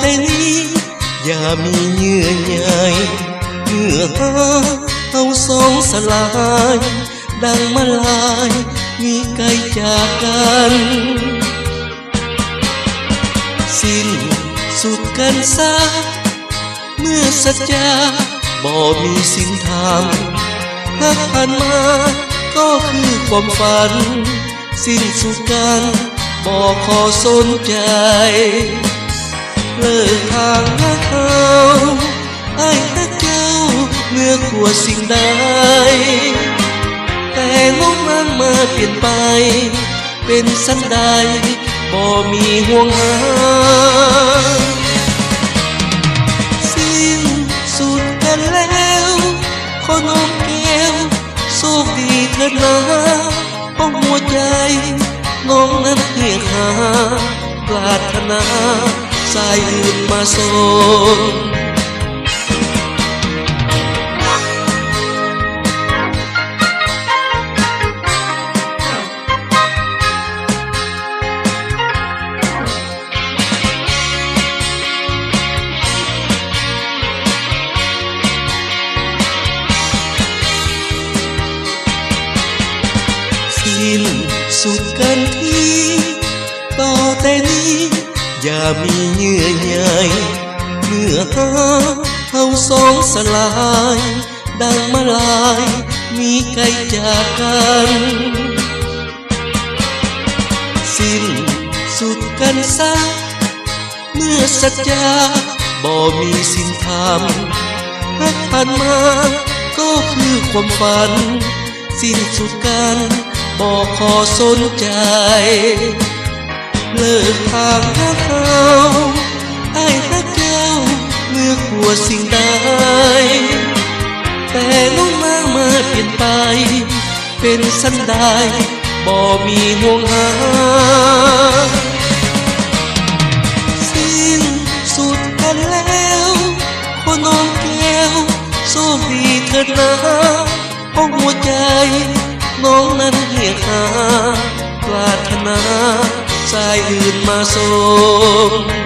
แต่นี้อย่ามีเยื่อใยเมื่อหาเอาสองสลายดังมาลายมีไกลจากกันสิ้นสุดกันซะเมื่อสัจจาบ่มีสิ่งทางหากผ่านมาก็คือความฝันสิ้นสุดกันบ่ขอสนใจเลิกทางหักเขาอ้ายฮักเจ้าเมื่อขวดสิ่งใดแต่งงนั้นมาเปลี่ยนไปเป็นสันใดบ่มีห่วงหาสิ้นสุดกันแล้วคนอมแก้วโชคดีเถิดนะเพราะหัวใจน้องนั้นเรียกหาปรารถนาสายอื่นมาส่งสิ้นสุดกันที่ต่อแต่นี้อย่ามีเยื่อใยเมื่อหาเอาสองสลายดังมาลายมีไกลจากกันสิ้นสุดกันซะเมื่อสัจจาบ่มีสิ่งทำหากผ่านมาก็คือความฝันสิ้นสุดกันบ่ขอสนใจเลิกทางหาเขาอ้ายฮักเจ้าเมื่อขวดสิ่งใดแต่น้องนางมาเปลี่ยนไปเป็นสันใดบ่มีห่วงหาสิ้นสุดกันแล้วคนน้องแก้วโชคดีเถิดนะเพราะหัวใจน้องนั้นเรียกหาปรารถนาสายอื่นมาส่ง